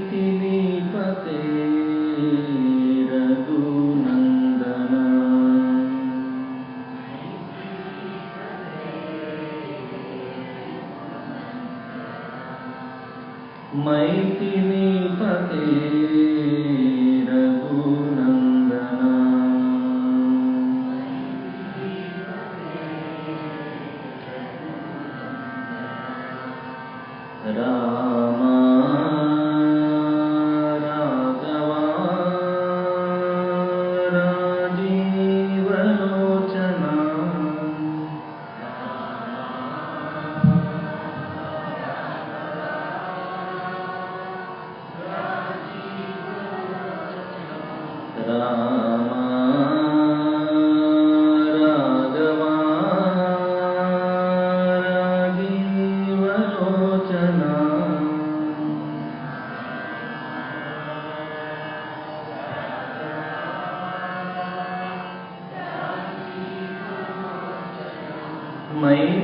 मैथिलीपते रघुनन्दना मैथिलीपते रघुनन्दना रामा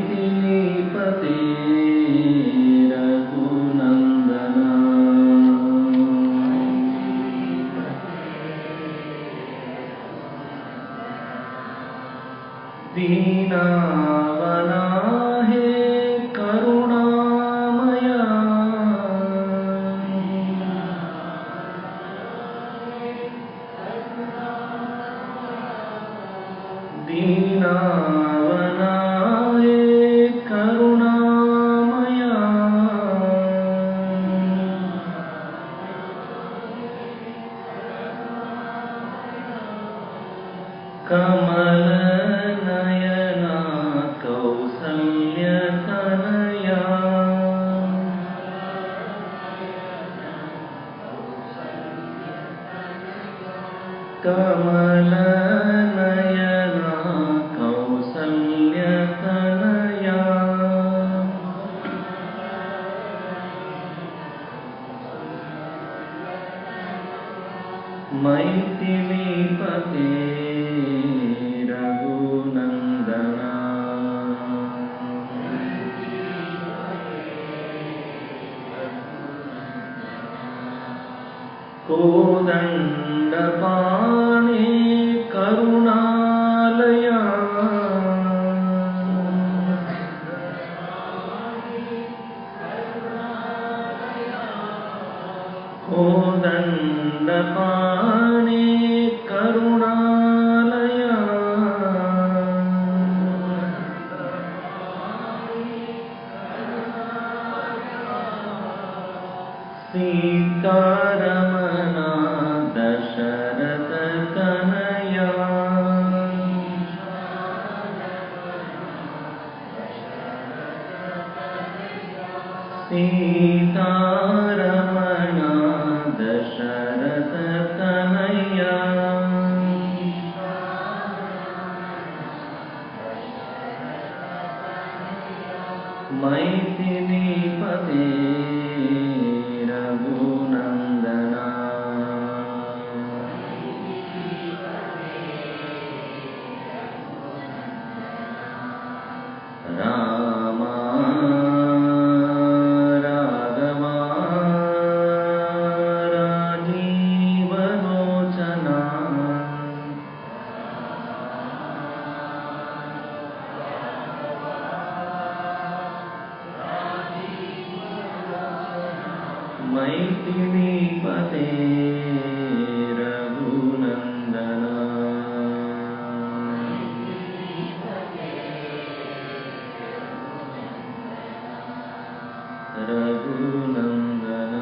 मैथिलीपते रघुनन्दना दीनावना हे करुणामया दीनावना करुणामया कमलनयना कौसल्यतनया कमलनयना कौसल्यतनया मैथिलीपते रघुनन्दना कोदण्डपाणि करुणालया कोदण्डपाणि करुणालया सीतारमणा दशरथ तनया सीतारमणा दशरथ तनया मैथिलीपते रघुनन्दना रामा राघवा राजीवलोचना मैथिलीपते रघुनन्दना रघुनन्दना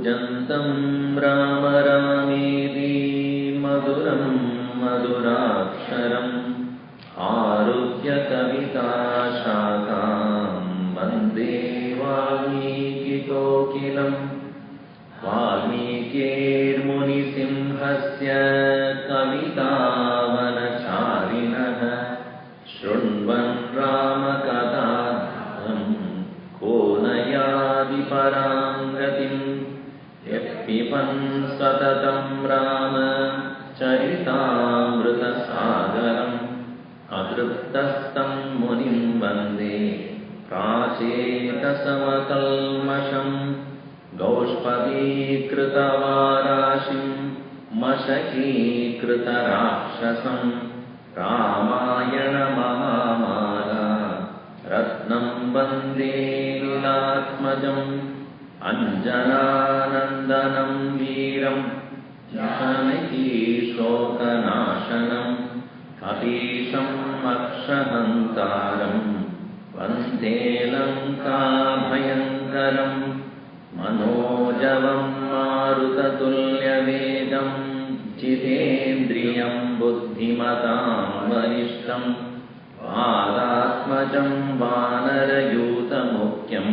कूजन्तं राम रामेति मधुरं मधुराक्षरम् आरुह्य कविताशाखां वन्दे वाल्मीकिकोकिलम् वाल्मीकिर्मुनिसिंहस्य कवितावनचारिणः शृण्वन् रामकथां को न याति परां गतिम् यः पिबन् सततं राम चरितामृतसागरम् अतृप्तस्तं मुनिं वन्दे प्राचेतसमकल्मषम् गौष्पदीकृतवाराशिं मशकीकृतराक्षसम् रामायणमहामाला रत्नं वन्दे लीलात्मजम् अञ्जनानन्दनं वीरं जानकीशोकनाशनम् कपीशं मक्षहन्तारं वन्दे लङ्काभयङ्करम् मनोजवं मारुततुल्यवेगं जितेन्द्रियं बुद्धिमतां वरिष्ठं वादात्मजं वानरयूतमुख्यं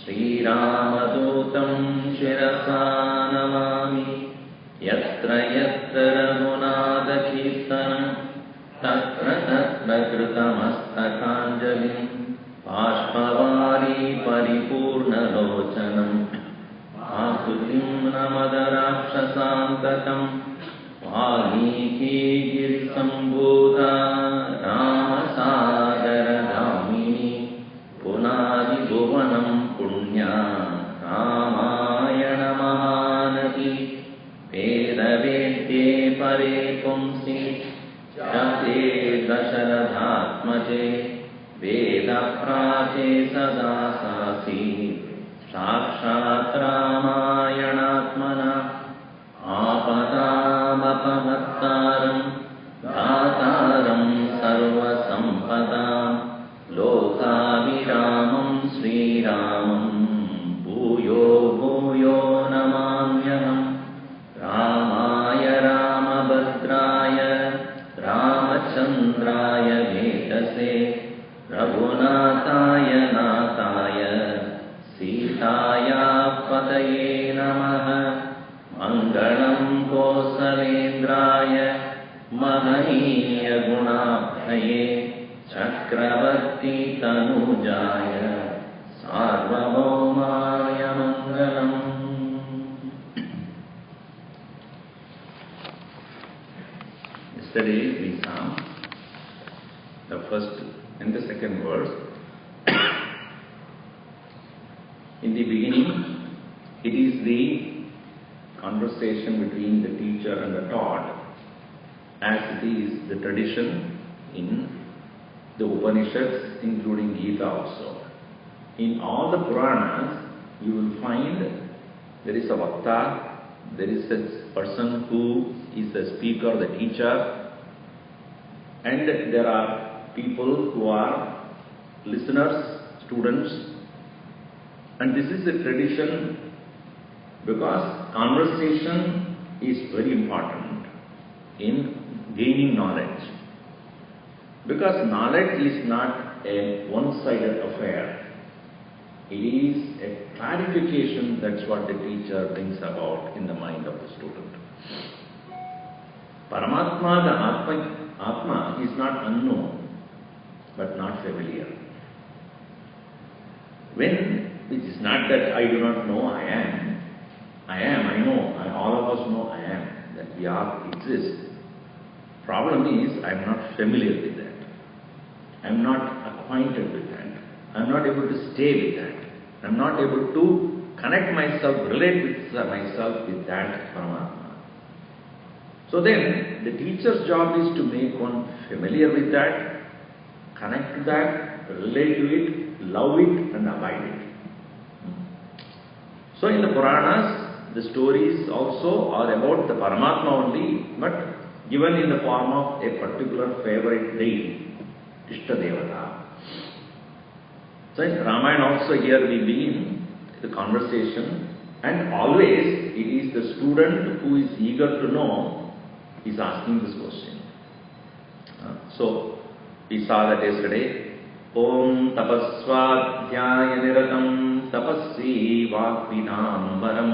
श्रीरामदूतं शिरसा नमामि यत्र यत्र रघुनाथकीर्तनं तत्र तत्र कृतमस्तकाञ्जलिं बाष्पवारी परिपूर्णलोचनम् आकुतिं नमदराक्षसान्तकम् वाल्मीकिगिरिसम्भूता रामसागरगामिनी पुनादिभुवनं पुण्या रामायणमहानदी वेदवेद्ये परे पुंसि जाते दशरथात्मजे वेदप्राचे सदा सासि साक्षात् रामायणात्मना आपदामपहर्तारं दातारं सर्वसम्पदां लोकाभिरामं श्रीरामं भूयो भूयो नमाम्यहम् रामाय रामभद्राय रामचन्द्राय वेदसे रघुनाथाय नाथाय सीताया पतये नमः मङ्गलं कोसलेन्द्राय महनीय गुणाब्धये चक्रवर्ती तनूजाय सार्वभौमाय मङ्गलम्. Yesterday we sang the first and the second verse. In the beginning, it is the conversation between the teacher and the taught, as it is the tradition in the Upanishads, including Gita also. In all the Puranas, you will find there is a Vakta, there is a person who is the speaker, the teacher, and there are people who are listeners, students, and this is a tradition because conversation is very important in gaining knowledge. Because knowledge is not a one-sided affair. It is a clarification, that's what the teacher thinks about in the mind of the student. Paramatma, the Atma is not unknown, but not familiar. When it is not that I do not know I am, I know, all of us know I am, that we all exist. Problem is, I am not familiar with that. I am not acquainted with that. I am not able to stay with that. I am not able to connect myself, relate with myself with that Paramatma. So then, the teacher's job is to make one familiar with that, connect to that, relate to it, love it and abide it. So in the Puranas, the stories also are about the Paramatma only, but given in the form of a particular favorite deity, Ishta Devata. So in Ramayana also here we begin the conversation And always it is the student who is eager to know is asking this question. So we saw that yesterday. Om tapasvadhyaya niratam tapasvi vakvidambaram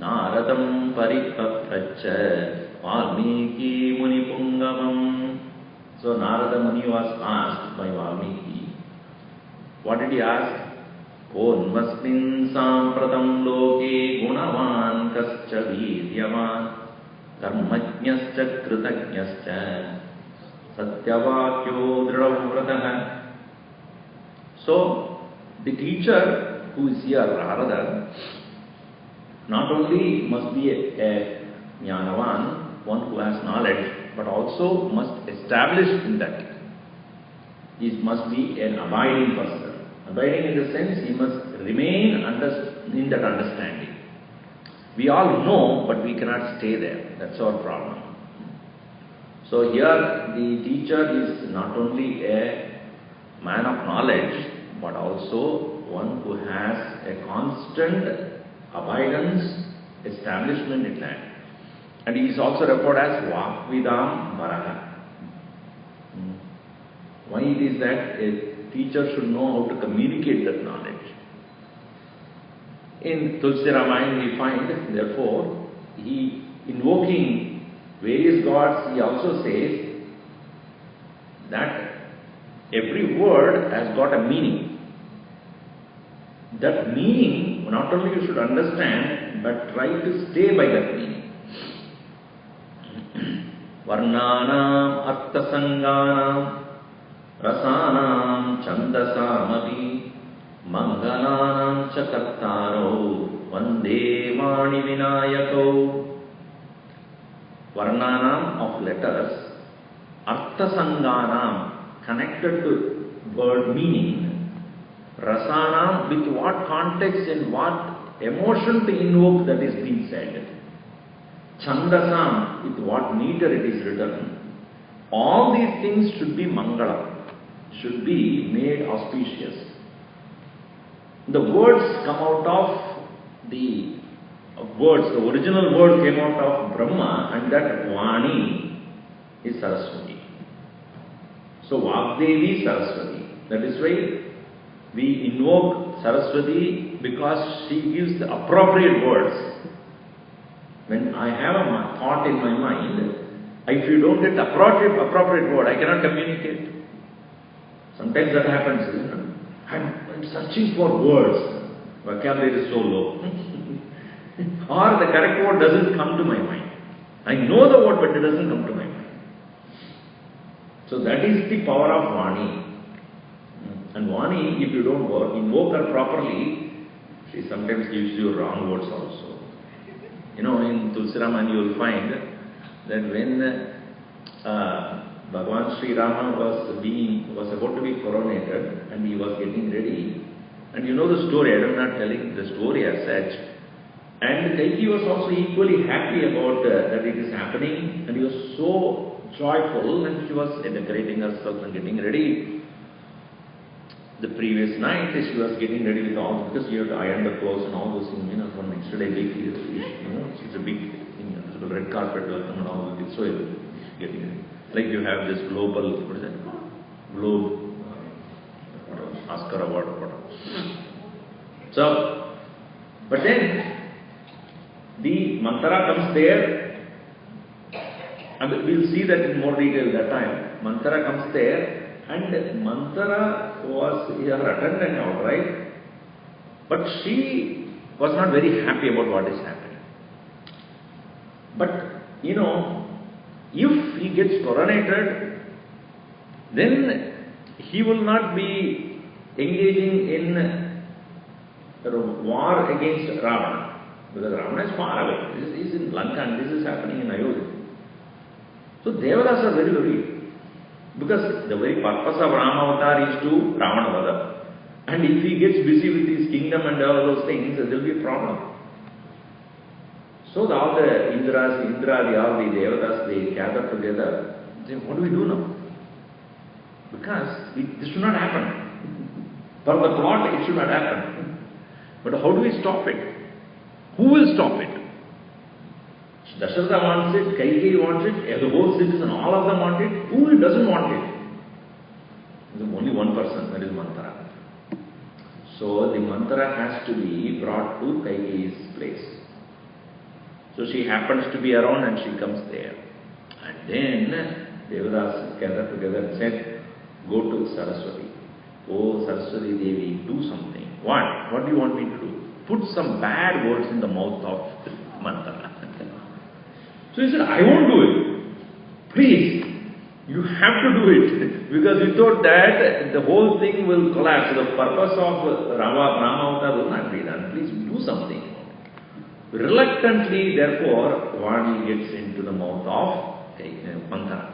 naradam paripapracha Valmiki Munipungavam. So Narada Muni was asked by Valmiki. What did he ask? Konmasmin sampratam loke gunavan kascha vidyavan karmajñascha kritajñascha satyavakyo dridavratah. So the teacher who is here, Narada, not only must be a jnanavan, one who has knowledge, but also must establish in that. He must be an abiding person. Abiding in the sense he must remain in that understanding. We all know, but we cannot stay there. That's our problem. So here the teacher is not only a man of knowledge, but also one who has a constant abidance, establishment in that. And he is also referred as Vakvidam Baraha. Why it is that a teacher should know how to communicate that knowledge. In Tulsi Ramayana we find, therefore, he invoking various gods, he also says that every word has got a meaning. That meaning, not only you should understand, but try to stay by that meaning. Varnanam arthasanganam rasanam chandasamapi mangalanam chakartaro vande mani vinayako. Varnanam of letters, arthasanganam connected to word meaning, rasanam with what context and what emotion to invoke that is being said, chandasam with what meter it is written. All these things should be mangala, should be made auspicious. The words come out of the original word came out of Brahma, and that Vani is Saraswati. So Vagdevi Saraswati. That is why we invoke Saraswati, because she gives the appropriate words. When I have a thought in my mind, if you don't get the appropriate word, I cannot communicate. Sometimes that happens, isn't it? I'm searching for words. Vocabulary is so low. Or the correct word doesn't come to my mind. I know the word, but it doesn't come to my mind. So that is the power of Vani. And Vani, if you don't invoke her properly, she sometimes gives you wrong words also. You know, in Tulsi Ramayana you will find that when Bhagavan Sri Rama was about to be coronated and he was getting ready, and you know the story, I am not telling the story as such, and Kaikeyi was also equally happy about that it is happening, and he was so joyful, and she was decorating herself and getting ready. The previous night she was getting ready with all, because you have to iron the clothes and all those things, you know, for next day big, you know, it's a big thing, the red carpet welcome and all that, so getting ready. Like you have this global, what is that? Globe, Oscar award or whatever. So, but then the Manthara comes there, and we'll see that in more detail that time. Manthara comes there, and Manthara was her attendant, all right, but she was not very happy about what is happening. But, you know, if he gets coronated, then he will not be engaging in war against Ravana, because Ravana is far away. This is in Lanka and this is happening in Ayodhya. So Devatas are very worried, because the very purpose of Rama Avatar is to Ravana Vada. And if he gets busy with his kingdom and all those things, there will be a problem. So all the Indra, all the Devatas, they gather together. They say, what do we do now? Because this should not happen. For the plot, it should not happen. But how do we stop it? Who will stop it? Dasharatha wants it, Kaikeyi wants it, the whole citizen, all of them want it. Who doesn't want it? There's only one person, that is Manthara. So the Manthara has to be brought to Kaikeyi's place. So she happens to be around and she comes there. And then Devadas gathered together and said, go to Saraswati. Oh Saraswati Devi, do something. What? What do you want me to do? Put some bad words in the mouth of Manthara. So he said, I won't do it. Please, you have to do it. Because without that, the whole thing will collapse. The purpose of Rama Avatar will not be done. Please do something. Reluctantly, therefore, Vani gets into the mouth of Manthara.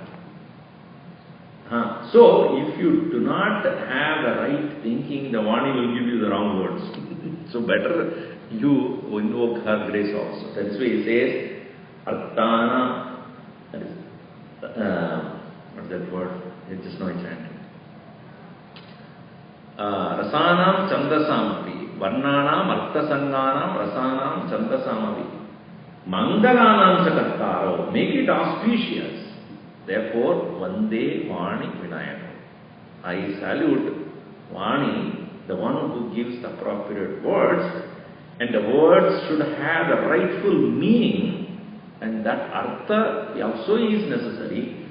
So, if you do not have the right thinking, the Vani will give you the wrong words. So, better you invoke her grace also. That's why he says, Artana, that is, what's that word? It's just no chanting. Rasanam Chandasamapi, Varnanam Arthasanganam Rasanam Chandasamapi, Mangalanam Chakartaro, make it auspicious. Therefore, Vande Vani Vinayaka. I salute Vani, the one who gives the appropriate words, and the words should have the rightful meaning. And that artha also is necessary,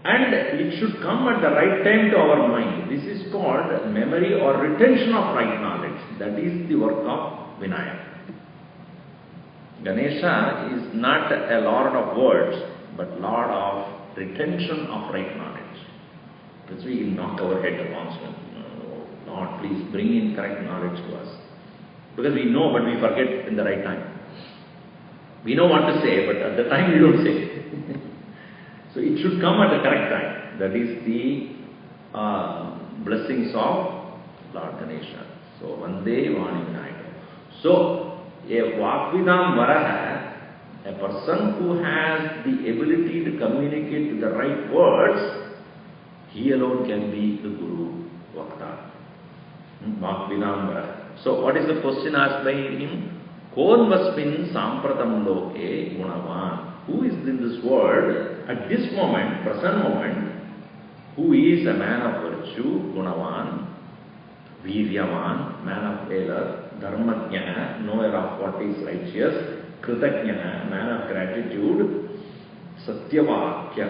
and it should come at the right time to our mind. This is called memory or retention of right knowledge. That is the work of Vinayaka. Ganesha is not a lord of words, but lord of retention of right knowledge. That's why he knocked our head constantly. Lord, please bring in correct knowledge to us. Because we know, but we forget in the right time. We know what to say, but at the time we don't say. So it should come at the correct time. That is the blessings of Lord Ganesha. So, Vande Vani Vinayaka. So, a Vakvidam Varaha, a person who has the ability to communicate the right words, he alone can be the Guru Vakta. Vakvidam Varaha. So, what is the question asked by him? Konvasmin Sampratam Loke Gunavan. Who is in this world at this moment, present moment, who is a man of virtue, Gunavan, Viryavan, man of valor, Dharmajna, knower of what is righteous, Kritajna, man of gratitude, Satyavakya,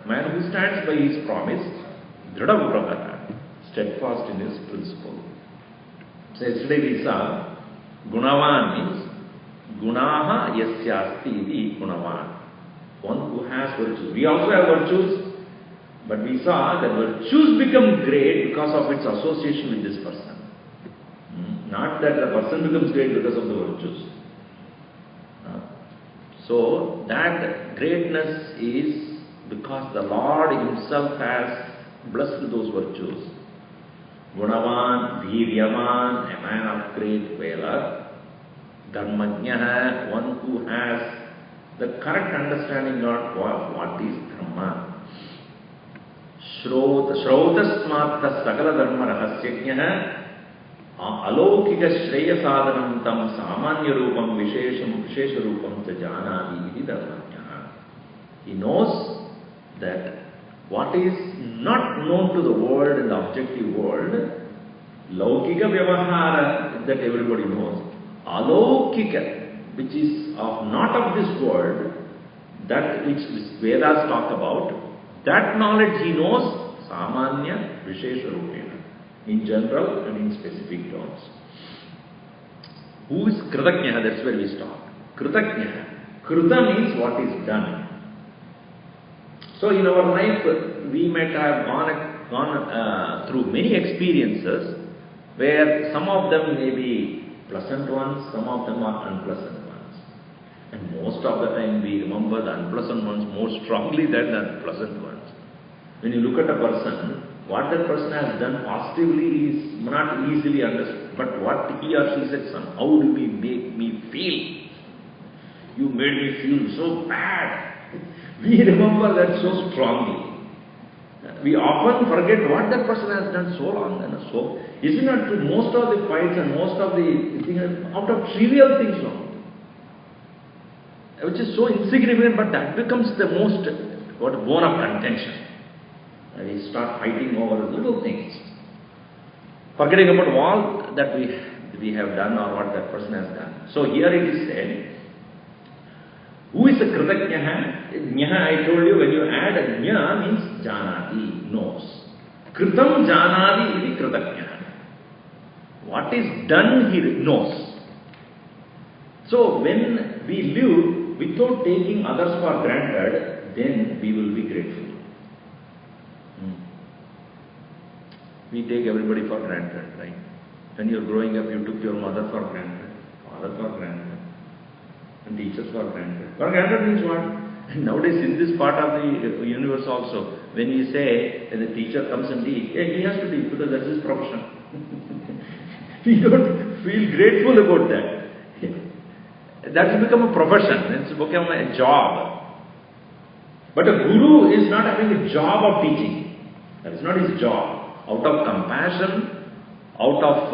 man who stands by his promise, Dhradavrata, steadfast in his principle. So yesterday we saw Gunavan means Gunaha yasyasti iti Gunavan. One who has virtues. We also have virtues, but we saw that virtues become great because of its association with this person. Not that the person becomes great because of the virtues. So that greatness is because the Lord Himself has blessed those virtues. Gunavan, Viryavan, a man of great valor. Dharmajna, one who has the correct understanding of what is Dharma. Shrotasmartha Sakala Dharma Rahasyajna Alaukika Shreya Sadhanam Tam Samanya Rupam Vishesha Rupam Tajana Iti Dharmajna. He knows that what is not known to the world in the objective world, Laukika Vyavahara, that everybody knows. Alaukika, which is not of this world, that which Vedas talk about, that knowledge he knows, Samanya Vishesha Rupena, in general and in specific terms. Who is Kritajna? That's where we stop. Kritajna. Krita means what is done. So in our life, we might have gone through many experiences where some of them may be pleasant ones, some of them are unpleasant ones. And most of the time we remember the unpleasant ones more strongly than the pleasant ones. When you look at a person, what that person has done positively is not easily understood. But what he or she said, son, how do we make me feel? You made me feel so bad. We remember that so strongly. we often forget what that person has done so long. And so, is it not true? Most of the fights and most of the things are out of trivial things only, which is so insignificant, but that becomes the most bone of contention. And we start fighting over little things, forgetting about all that we have done or what that person has done. So here it is said, who is a kritatnyaha? Nyaha, I told you, when you add a nya means janati, knows. Kritam janati iti kritatnyaha. What is done he knows. So when we live without taking others for granted, then we will be grateful. We take everybody for granted, right? When you are growing up, you took your mother for granted, father for granted, and teachers for granted. For granted means what? And nowadays, in this part of the universe also, when you say, when the teacher comes and teach, he has to teach because that's his profession. We don't feel grateful about that. That has become a profession, it's become a job. But a guru is not having a job of teaching. That is not his job. Out of compassion, out of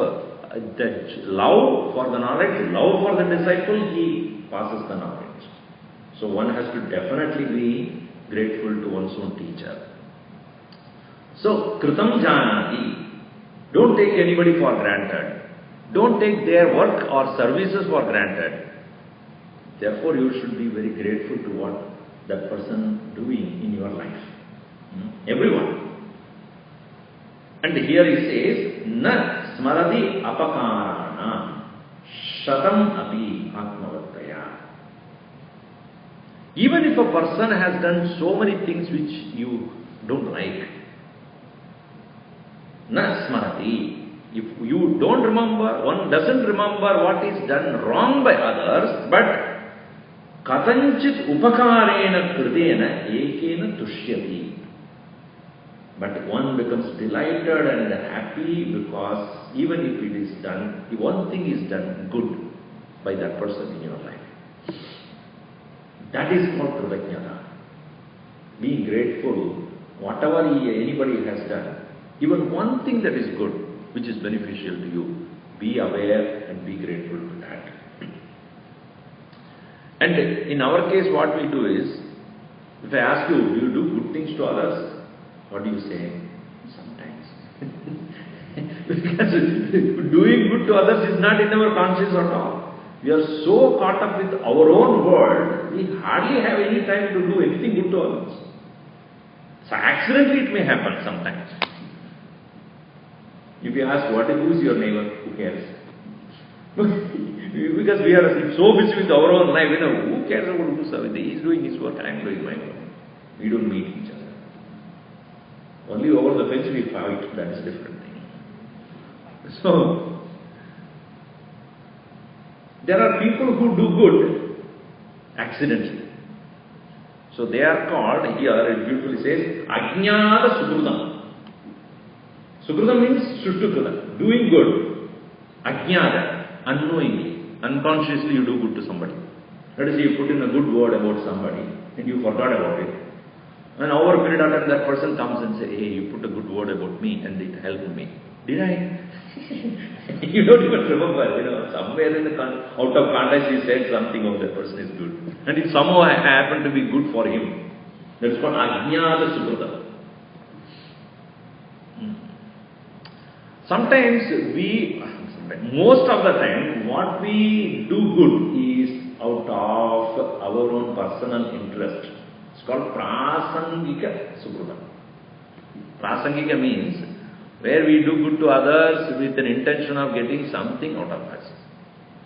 the love for the knowledge, love for the disciple, he passes the knowledge. So one has to definitely be grateful to one's own teacher. So, kritam janati. Don't take anybody for granted. Don't take their work or services for granted. Therefore, you should be very grateful to what that person doing in your life. Everyone. And here he says, na smarati apakarana shatam api atmavattaya. Even if a person has done so many things which you don't like, na smarati, if you don't remember, one doesn't remember what is done wrong by others, but katanchit upakarena kritena ekena tushyati. But one becomes delighted and happy because even if it is done, one thing is done good by that person in your life. That is called kritatnyata. Being grateful, whatever anybody has done, even one thing that is good, which is beneficial to you, be aware and be grateful to that. And in our case, what we do is, if I ask you, do you do good things to others? What do you say? Sometimes. Because doing good to others is not in our conscience at all. We are so caught up with our own world, we hardly have any time to do anything good to others. So accidentally it may happen sometimes. If you ask, who is your neighbor? Who cares? Because we are so busy with our own life, who cares about who he is doing his work, I am doing my work. We don't meet each other. Only over the fence we fight, that is a different thing. So, there are people who do good accidentally. So they are called, here it beautifully says, Ajnata Sukrudam. Sukrudam means Sushtukrudam, doing good. Ajnata, unknowingly, unconsciously you do good to somebody. Let us say you put in a good word about somebody and you forgot about it. And over a period of time, that person comes and says, hey, you put a good word about me and it helped me. Did I? You don't even remember, somewhere out of context you said something of that person is good. And it somehow happened to be good for him. That is called Ajnata Sukrita. Sometimes most of the time, what we do good is out of our own personal interest. It's called Prasangika Sukrita. Prasangika means where we do good to others with an intention of getting something out of us.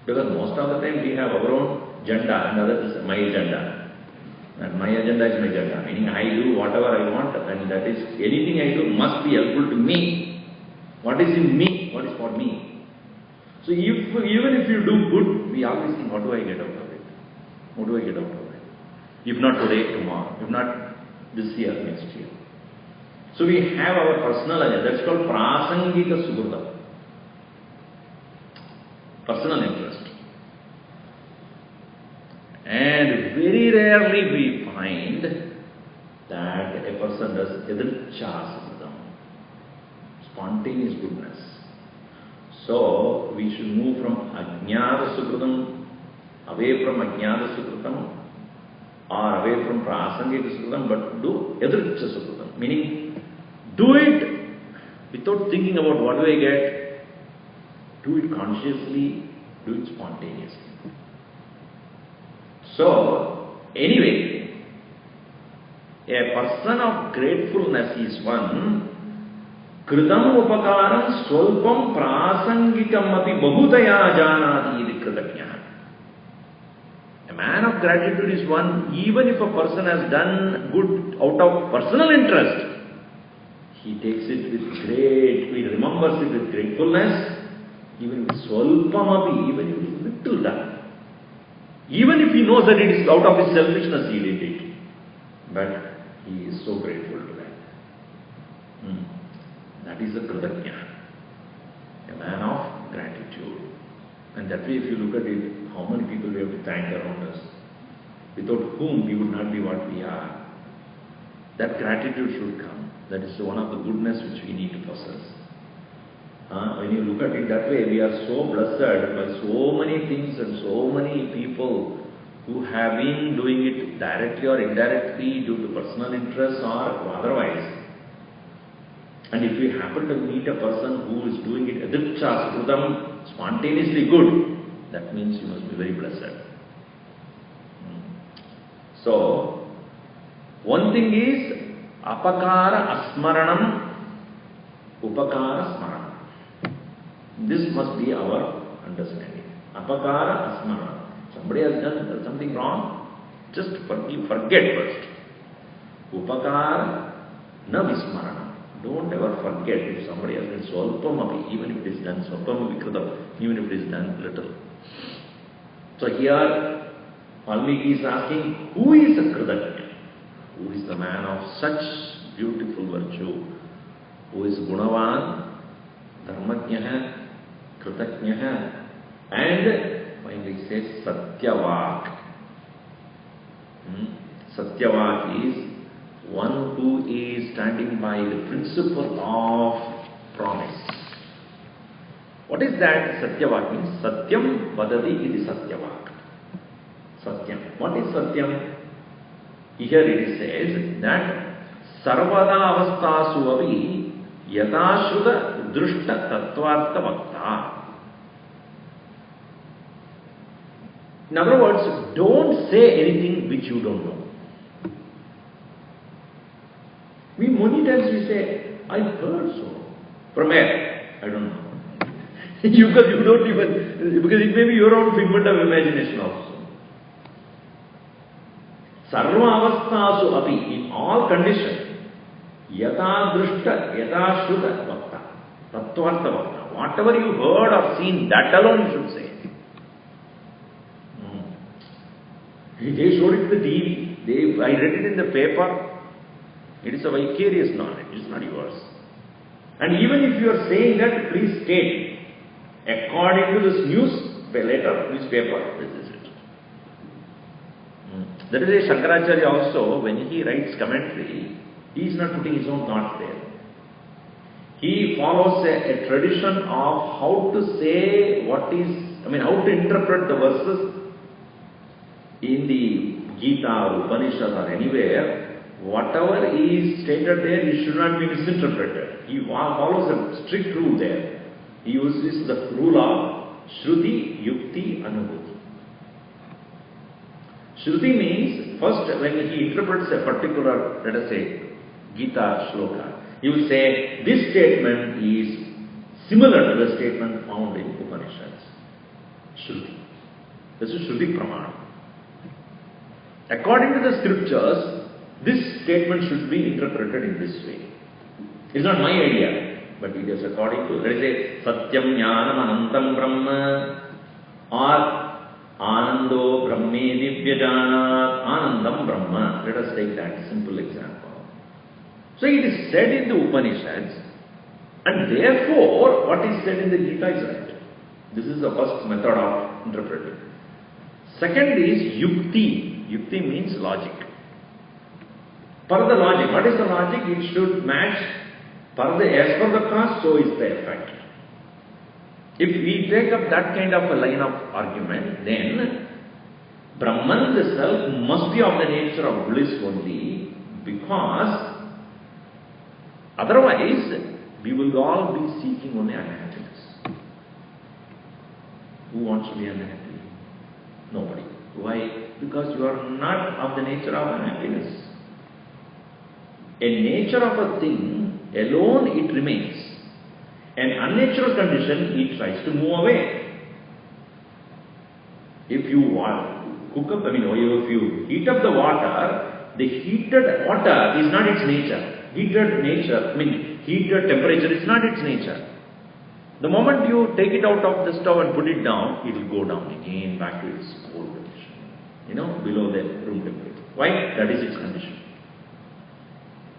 Because most of the time we have our own agenda and others is my agenda. And my agenda is my agenda. Meaning I do whatever I want and that is anything I do must be helpful to me. What is in me? What is for me? So even if you do good, we always think, what do I get out of it? What do I get out of it? If not today, tomorrow. If not this year, next year. So we have our personal agenda. That's called Prasangika Sukrita. Personal interest. And very rarely we find that a person does yadricha sukritam, spontaneous goodness. So we should move from ajnana sukritam, away from ajnana sukritam, or away from prasangika sukritam, but do yadricha sukritam, meaning do it without thinking about what do I get, do it consciously, do it spontaneously. So, anyway, a person of gratefulness is one, kritam upakaram swalpam prasangikam api bahutaya janati iti kritagnya. A man of gratitude is one, even if a person has done good out of personal interest, he takes it with he remembers it with gratefulness, even if swalpam api, even if it is little done. Even if he knows that it is out of his selfishness, he did it. But he is so grateful to that. That is a kritagnya, a man of gratitude. And that way, if you look at it, how many people we have to thank around us, without whom we would not be what we are. That gratitude should come. That is one of the goodness which we need to possess. When you look at it that way, we are so blessed by so many things and so many people who have been doing it directly or indirectly due to personal interest or otherwise. And if we happen to meet a person who is doing it yadricha sukritam, spontaneously good, that means you must be very blessed. So, one thing is apakara asmaranam, upakara smaranam. This must be our understanding. Apakara asmaranam. Somebody has done something wrong, just forget first. Upakara na vismaranam. Don't ever forget if somebody has done swalpamapi, even if it is done swalpamapi kritam, even if it is done little. So here, Valmiki is asking, who is a kritagnya? Who is the man of such beautiful virtue? Who is gunavan, dharmajnaha, kritagnaha, and finally says satyavak. Satyavak is one who is standing by the principle of promise. What is that? Satyavak means satyam vadati iti satyavak. Satyam. What is satyam? Here it says that sarvada avastasu avi yatashruta drushta tattvartha vakta. In other words, don't say anything which you don't know. Many times we say, I heard so. From where? I don't know. Because you don't even, because it may be your own figment of imagination also. Sarva avastasu api, in all conditions, yata drushta, yata shruta vakta, tattvartha vakta. Whatever you heard or seen, that alone you should say. They showed it in the TV. I read it in the paper. It is a vicarious knowledge, it is not yours. And even if you are saying that, please state, according to this newspaper, this is it. That is why Shankaracharya also, when he writes commentary, he is not putting his own thoughts there. He follows a tradition of how to say how to interpret the verses in the Gita or Upanishad or anywhere. Whatever is stated there, it should not be misinterpreted. He follows a strict rule there. He uses the rule of Shruti, Yukti, Anubhuti. Shruti means, first when he interprets a particular, let us say, Gita shloka, he will say, this statement is similar to the statement found in Upanishads. Shruti. This is Shruti Pramana. According to the scriptures, this statement should be interpreted in this way. It's not my idea, but it is according to, let us say, Satyam Jnanam Anantam Brahma, or Anando Brahme Divyajanat, Anandam Brahma. Let us take that simple example. So it is said in the Upanishads, and therefore what is said in the Gita is right. This is the first method of interpreting. Second is Yukti. Yukti means logic. Per the logic. What is the logic? It should match as per the cause, so is the effect. If we take up that kind of a line of argument, then Brahman, the self, must be of the nature of bliss only, because otherwise we will all be seeking only unhappiness. Who wants to be unhappy? Nobody. Why? Because you are not of the nature of unhappiness. A nature of a thing alone it remains. An unnatural condition, it tries to move away. If you if you heat up the water, the heated water is not its nature. Heated temperature is not its nature. The moment you take it out of the stove and put it down, it will go down again back to its cold condition. Below the room temperature. Why? That is its condition.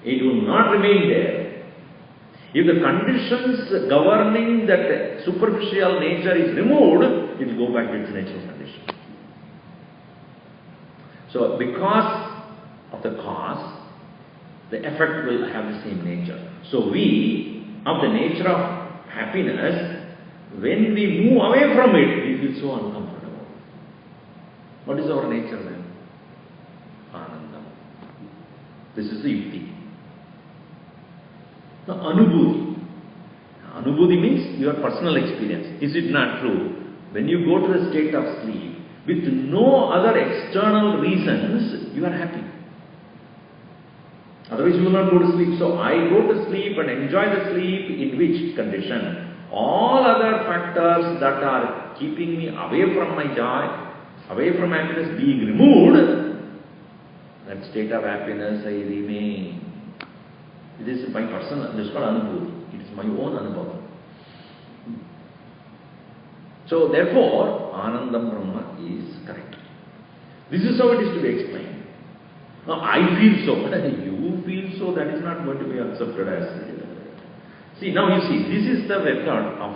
It will not remain there. If the conditions governing that superficial nature is removed, it will go back to its natural condition. So, because of the cause, the effect will have the same nature. So, we, of the nature of happiness, when we move away from it, we feel so uncomfortable. What is our nature then? Anandam. This is the yukti. Now, Anubhuti. Anubhuti means your personal experience. Is it not true? When you go to the state of sleep, with no other external reasons, you are happy. Otherwise, you will not go to sleep. So, I go to sleep and enjoy the sleep in which condition? All other factors that are keeping me away from my joy, away from happiness being removed, that state of happiness I remain. It is my personal, this is called Anubhuti. It is my own Anubhava. So, therefore, Anandam Brahma is correct. This is how it is to be explained. Now, I feel so. You feel so, that is not going to be accepted as. See, now you see, this is the method of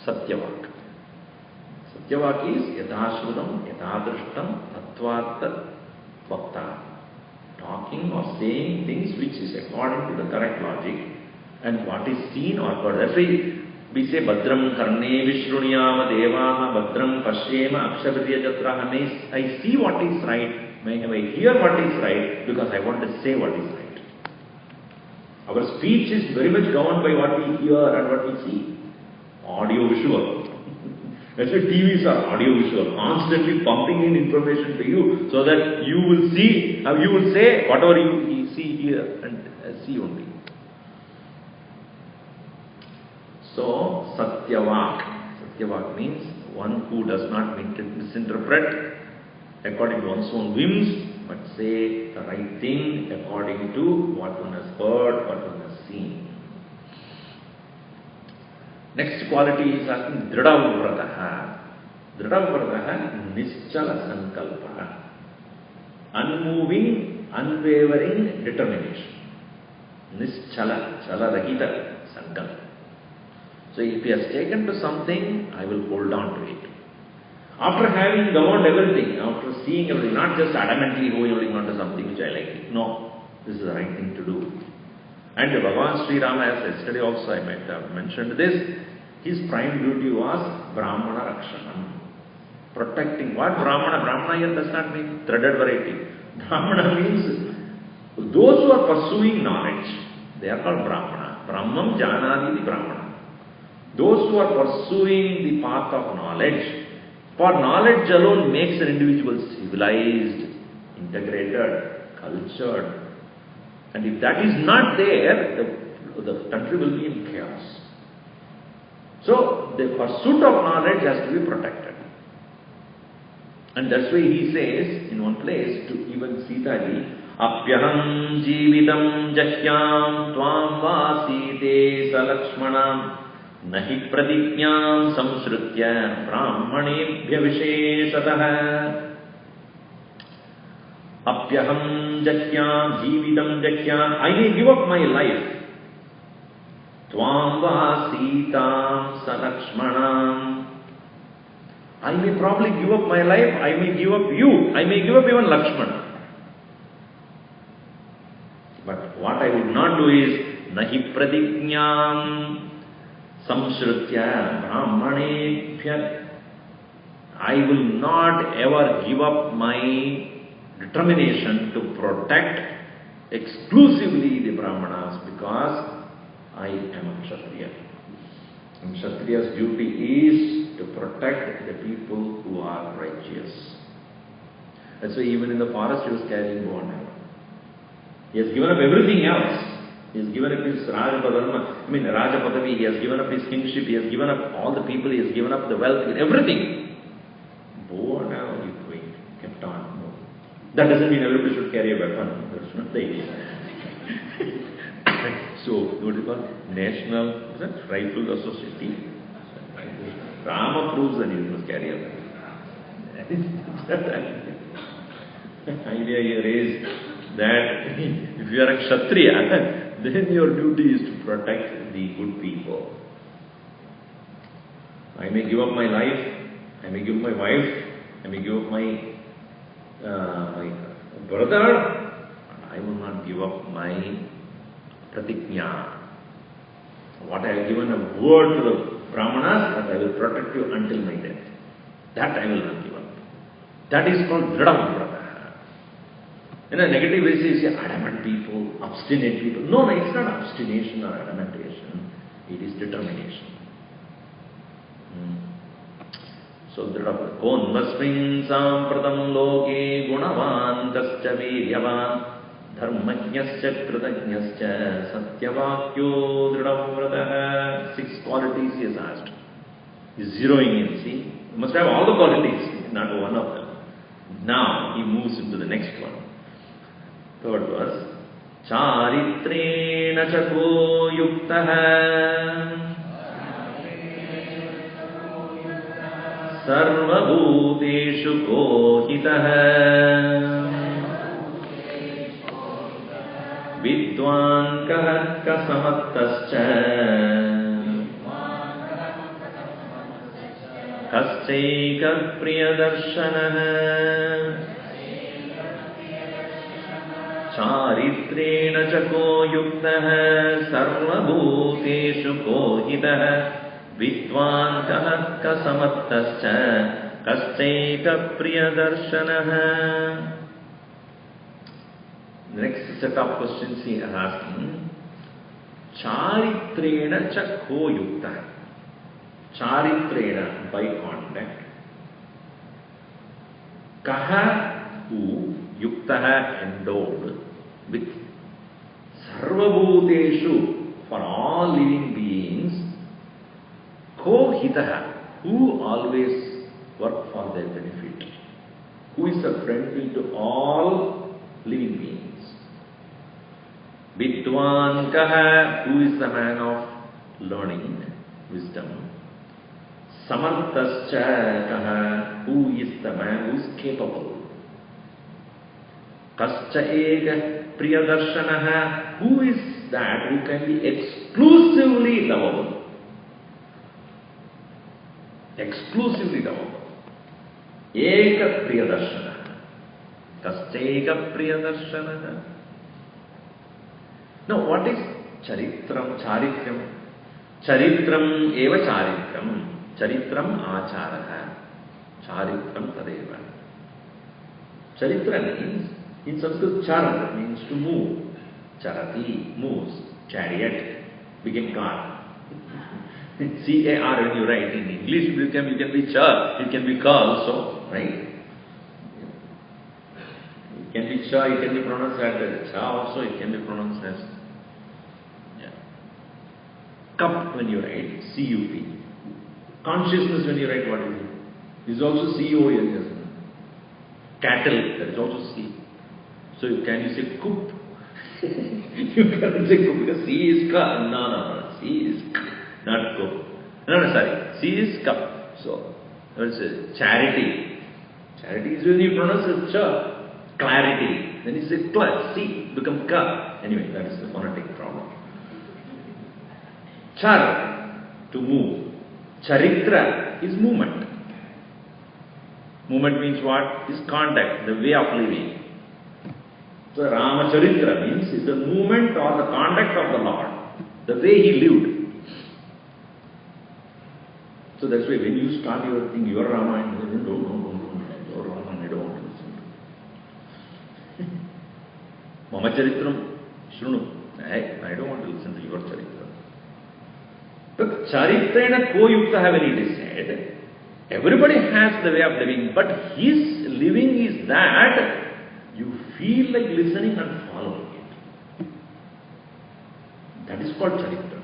Satyavak. Satyavak is Yadashrutam, Yadadrishtam, Tattvartha, Vakta. Talking or saying things which is according to the correct logic and what is seen or heard. That's why we say Badram Karne Vishruniyama Devaha Badram Pashyema Akshavidya Jatraha. I see what is right, may I hear what is right, because I want to say what is right. Our speech is very much governed by what we hear and what we see. Audio visual. That's why TVs are audio visual, constantly pumping in information to you so that you will see, you will say whatever you see here and see only. So, Satyavak. Satyavak means one who does not misinterpret according to one's own whims, but say the right thing according to what one has heard, what one has seen. Next quality is asking Dridavavrataha. Dridavavrataha, Nischala Sankalpa. Unmoving, unwavering determination. Nischala, Chala Rahita Sankalpa. So if he has taken to something, I will hold on to it. After having governed everything, after seeing everything, not just adamantly holding on to something which I like. No, this is the right thing to do. And Bhagavan Sri Rama, as yesterday also I might have mentioned this, his prime duty was Brahmana Rakshanam. Protecting. What Brahmana? Brahmana here does not mean threaded variety. Brahmana means those who are pursuing knowledge, they are called Brahmana. Brahmam Janadi Brahmana. Those who are pursuing the path of knowledge, for knowledge alone makes an individual civilized, integrated, cultured. And if that is not there, the country will be in chaos. So, the pursuit of knowledge has to be protected. And that's why he says in one place to even Sita ji, Apyaham jividam jahyam tvam vasite salakshmanam nahi pradignyam samsrutya brahmanebhya visheshatah. Apyaham jahyam jividam jahyam, I may give up my life. Tvam vasitam salakshmanam, I may probably give up my life, I may give up you, I may give up even Lakshmana. do is nahi pratignyam samshrutya brahmanebhya. I will not ever give up my determination to protect exclusively the Brahmanas because I am a Kshatriya. And Kshatriya's duty is to protect the people who are righteous. That's why even in the forest he was carrying bow and arrow. He has given up everything else. He has given up his Raja Padavi, he has given up his kingship, he has given up all the people, he has given up the wealth, everything. Bow and arrow he kept on. No. That doesn't mean everybody should carry a weapon. That's not the idea. So, what do you call National Rifle Association? Rama proves that he must carry a weapon. The idea here is that if you are a Kshatriya, then your duty is to protect the good people. I may give up my life, I may give up my wife, I may give up my brother, I will not give up my pratignya. What I have given a word to the Brahmanas, that I will protect you until my death. That I will not give up. That is called Dridam. In a negative way, you say adamant people, obstinate people. No, it's not obstination or adamantation. It is determination. So, Konvasmin sampratam loke gunavantascha viryavan dharmajnascha kritajnascha satyavakyo dridamvrataha. 6 qualities he has asked. He is zeroing in. See, you must have all the qualities, not one of them. Now, he moves into the next one. Third verse. Charitrena chako yuktaha sarvabhuteshu kohitaha vidwan kaha kasamattascha kaschaika priyadarshanaha Charitrena chako yuktaha sarvabhuteshu kohitaha vidwan kaha kasamattascha kaschaika priyadarshanaha. The next set of questions he is asking. Charitrena chako yuktaha. Charitrena, by conduct. Kaha, who, yuktaha, endowed with sarvabhuteshu, for all living beings, kohitaha, who always work for their benefit, who is a friend to all living beings. Vidwan kaha, who is the man of learning, wisdom. Samarthascha kaha, who is the man who is capable. Kaschaika priyadarshanaha, who is that who can be exclusively lovable? Exclusively lovable. Eka priyadarshanaha. Kaschaika priyadarshanaha. Now, what is charitram? Charitram. Charitram eva charitram. Charitram acharaha. Charitram tadeva. Charitra means, in Sanskrit, char means to move. Charati, moves. Chariot became car. C-A-R when you write. In English, you can be char, it can be car also, right? It can be cha, it can be pronounced as cha also, it can be pronounced as cup when you write, C-U-P. Consciousness when you write, what is it? This is also C-O-N-S. Cattle, that is also C. So can you say coop? You cannot say coop because C is ka. No. C is k, not coop. No, sorry. C is cup. So, let's say charity. Charity is when you pronounce it cha. Clarity. Then you say kla. C become ka. Anyway, that is the phonetic problem. Char, to move. Charitra is movement. Movement means what? Is conduct, the way of living. So Ramacharitra means the movement or the conduct of the Lord, the way he lived. So that's why when you start your thing, your Ramayana, don't, your Ramayana, I don't want to listen to. Mama Charitram, Shrunu, I don't want to listen to your Charitra. But Charitrena Koyukta, when it is said, everybody has the way of living, but his living is that you feel like listening and following it. That is called Charitra.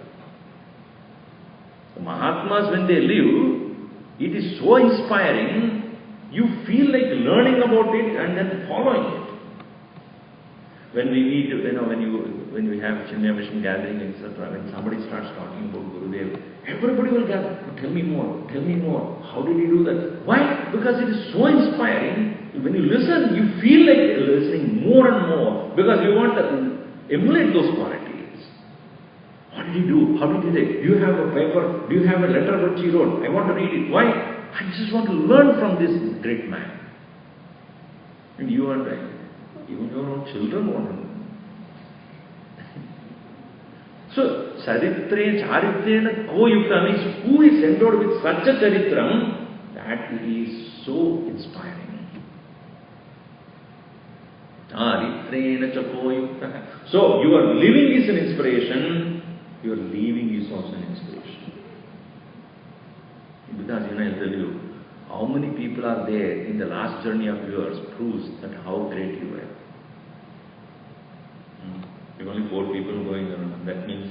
The Mahatmas, when they live, it is so inspiring, you feel like learning about it and then following it. When we meet, when we have Chinmaya Mission gathering, etc., when somebody starts talking about Gurudev, everybody will gather, tell me more, how did he do that? Why? Because it is so inspiring. When you listen, you feel like listening more and more, because you want to emulate those qualities. What did he do? How did he do it? Do you have a paper? Do you have a letter which he wrote? I want to read it. Why? I just want to learn from this great man. And you and I, even your own children want to know. So, Charitrena Koyukta means who is endowed with such a Charitram that it is so inspiring. Charitrena Koyukta. So, your living is an inspiration, your leaving is also an inspiration. Because I'll tell you, how many people are there in the last journey of yours proves that how great you were. If only 4 people going around, that means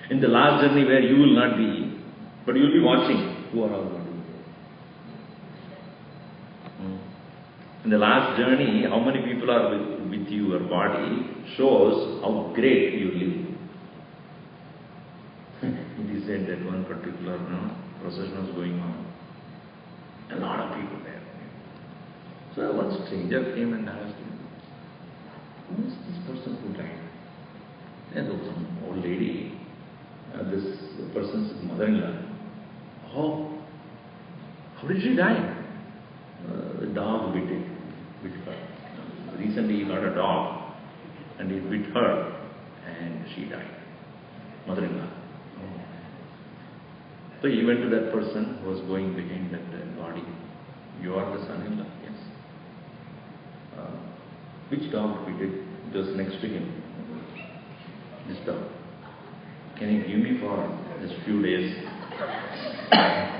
in the last journey where you will not be, but you will be watching who are all going to be there. In the last journey, how many people are with you, your body, shows how great you live. It is said that one particular procession was going on. A lot of people there. So one stranger came and asked him, who is this person who died? And there was some old lady, this person's mother-in-law. Oh, how did she die? The dog bit her. Recently he got a dog and it bit her and she died. Mother-in-law. Oh. So he went to that person who was going behind that body. You are the son-in-law? Yes. Which dog bit it? It was next to him. This dog. Can you give me for just few days?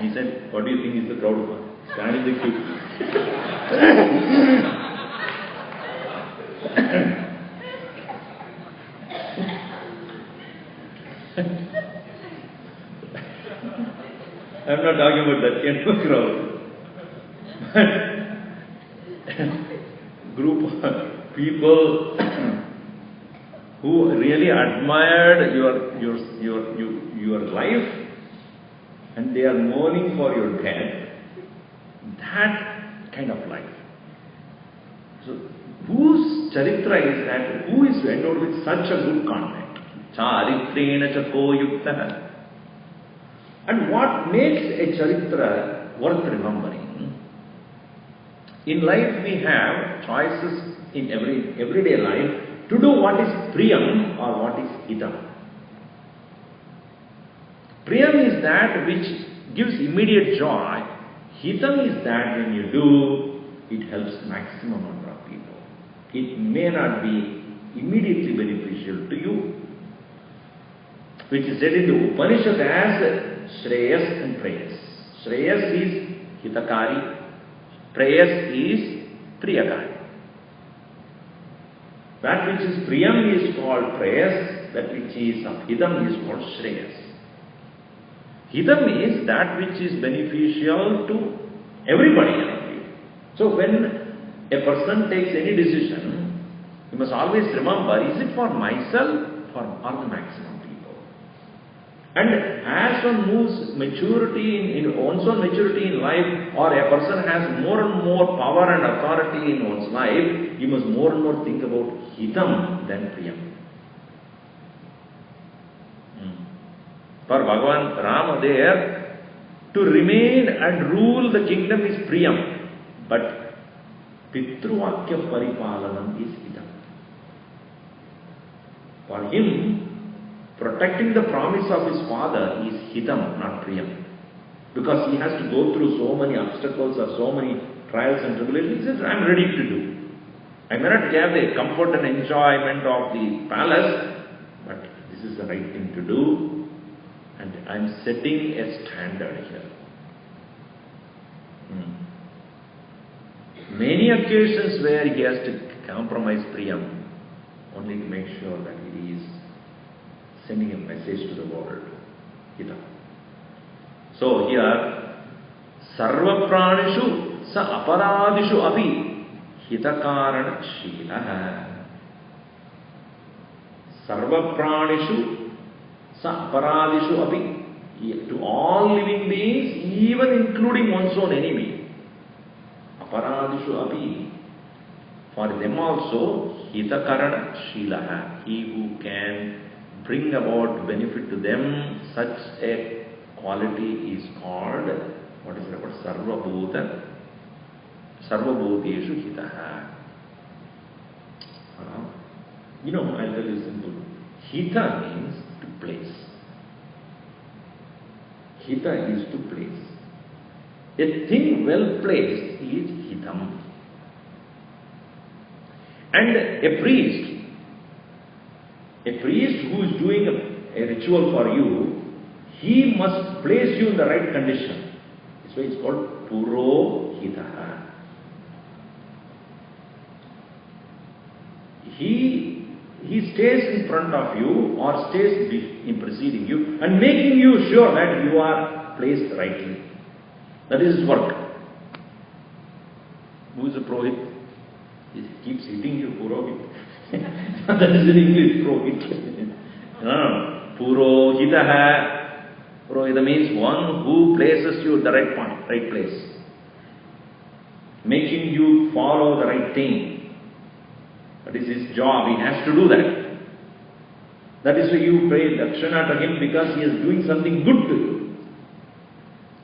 He said, what do you think is the crowd for? Stand in the queue. I'm not talking about that kind of crowd. Group of people who really admired your life and they are mourning for your death, that kind of life. So, whose charitra is that? Who is endowed with such a good conduct? Charitrena chako yukta. And what makes a charitra worth remembering? In life we have choices in everyday life to do what is priyam or what is hitam. Priyam is that which gives immediate joy. Hitam is that when you do, it helps maximum number of people. It may not be immediately beneficial to you, which is said in the Upanishad as Shreyas and Preyas. Shreyas is hitakari, Preyas is priyakari. That which is priyam is called preyas, that which is hitam is called shreyas. Hitam is that which is beneficial to everybody around you. So when a person takes any decision, you must always remember, is it for myself or the maximum people? And as one moves maturity in one's own maturity in life, or a person has more and more power and authority in one's life, you must more and more think about hitam than priyam. For Bhagavan Rama there, to remain and rule the kingdom is priyam. But Pitruvakya Paripalanam is hitam. For him, protecting the promise of his father is hitam, not priyam. Because he has to go through so many obstacles or so many trials and tribulations. He says, I am ready to do. I may not have the comfort and enjoyment of the palace, but this is the right thing to do. And I am setting a standard here. Many occasions where he has to compromise priyam, only to make sure that he is sending a message to the world. Hitam. So here, sarva pranishu sa aparadishu api hitakarana shila. Sarva pranishu sa aparadishu api. To all living beings, even including one's own enemy. Aparadishu api. For them also, hitakarana shila. He who can bring about benefit to them, such a quality is called, what is it about? Sarvabhuteshu hitaha. I'll tell you simple. Hita means to place. Hita is to place. A thing well placed is hitam. And a priest who is doing a ritual for you, he must place you in the right condition. That's why it's called Purohitaha. He stays in front of you or stays in preceding you and making you sure that you are placed rightly. That is his work. Who is a Purohit? He keeps hitting you, Purohit. That is in English, Purohit. No. Purohitaha. Purohita means one who places you at the right point, right place. Making you follow the right thing. That is his job, he has to do that. That is why you pay dakshana to him, because he is doing something good to you.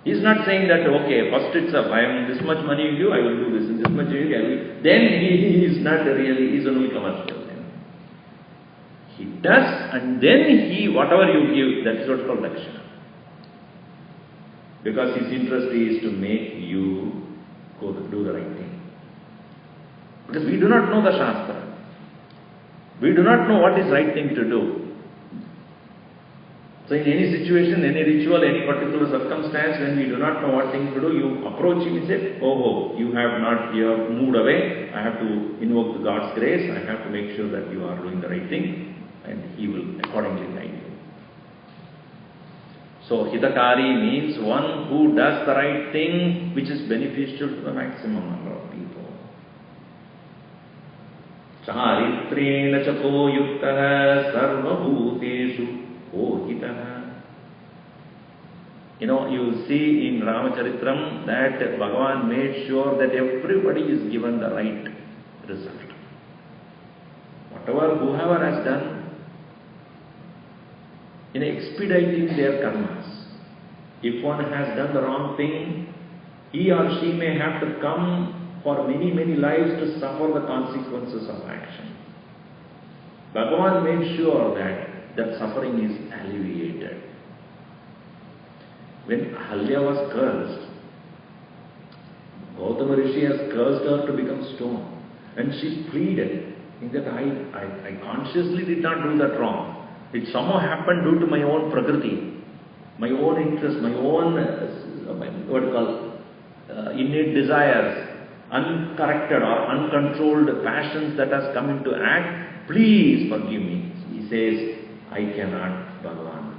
He is not saying that, okay, first itself, I am this much money you give, I will do this, and this much you give, I will. Then he is not really, he is only commercial. He does, and then whatever you give, that is what's called dakshana. Because his interest is to make you do the right thing. Because we do not know the Shastra. We do not know what is right thing to do. So in any situation, any ritual, any particular circumstance, when we do not know what thing to do, you approach him and say, oh, you have moved away, I have to invoke the God's grace, I have to make sure that you are doing the right thing, and he will accordingly guide you. So, hitakari means one who does the right thing which is beneficial to the maximum number of people. Charitrena chako yuktaha sarvabhuteshu kohitaha. You see in Ramacharitam that Bhagavan made sure that everybody is given the right result. Whoever has done, in expediting their karmas. If one has done the wrong thing, he or she may have to come for many, many lives to suffer the consequences of action. Bhagavan made sure that suffering is alleviated. When Ahalya was cursed, Gautama Rishi has cursed her to become stone. And she pleaded, in that I consciously did not do that wrong. It somehow happened due to my own prakriti, my own interest, my own, innate desires, uncorrected or uncontrolled passions that has come into act. Please forgive me. He says, I cannot, Bhagavan.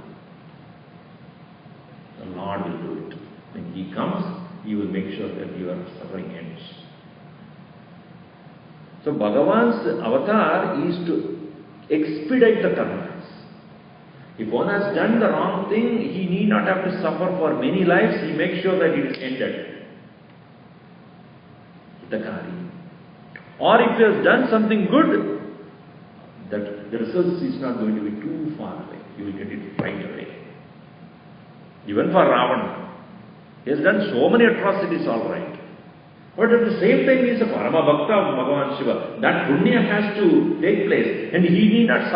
The Lord will do it. When He comes, He will make sure that your suffering ends. So Bhagavan's avatar is to expedite the karmas. If one has done the wrong thing, he need not have to suffer for many lives. He makes sure that it is ended. Hitakari. Or if he has done something good, that the results is not going to be too far away. You will get it right away. Even for Ravana, he has done so many atrocities, all right. But at the same time, he is a Parama Bhakta of Bhagavan Shiva. That punya has to take place. And he need not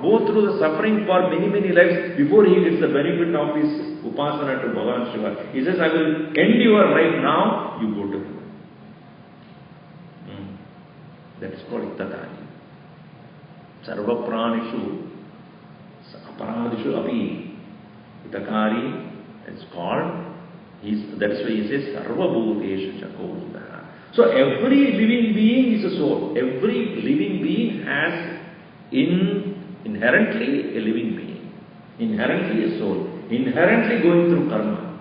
go through the suffering for many, many lives before he gets the benefit of his upasana to Bhagavan Shiva. He says, I will end your life now, you go to heaven. That is called Itakari. Sarva Pranishu, Aparadishu Api. Itakari, it's called. That's why he says Sarva Bhuteshu Chakohitaha. So every living being is a soul. Every living being has inherently a living being. Inherently a soul. Inherently going through karma.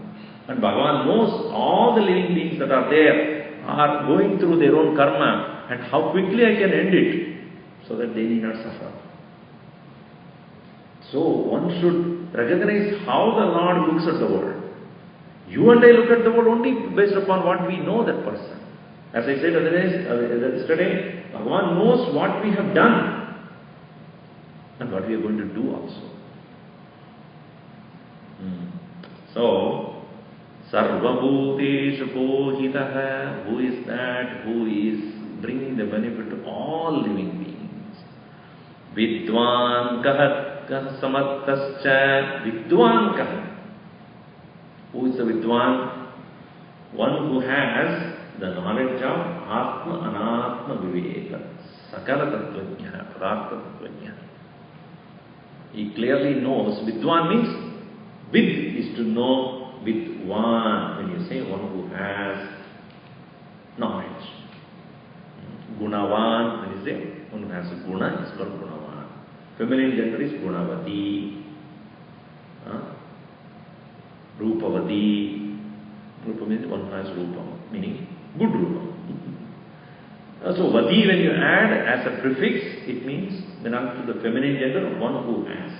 And Bhagavan knows all the living beings that are there are going through their own karma and how quickly I can end it so that they need not suffer. So one should recognize how the Lord looks at the world. You and I look at the world only based upon what we know that person. As I said yesterday, Bhagavan knows what we have done and what we are going to do also. So, Sarva Bhuteshu Pohitaha, who is that? Who is bringing the benefit to all living beings? Vidwan Kahat Samartascha Vidwan Kahat. Who is the Vidwan? One who has the knowledge of Atma Anatma Viveka, Sakala Tattvajna, Padartha Tattvajna. He clearly knows. Vidwan means, Vid is to know, Vidwan, when you say one who has knowledge. Gunavan, when you say one who has a guna, is called Gunavan. Feminine gender is Gunavati. Rupavati. Rupa means one who has Rupa, meaning good Rupa. So Vati, when you add as a prefix, it means belongs to the feminine gender, one who has.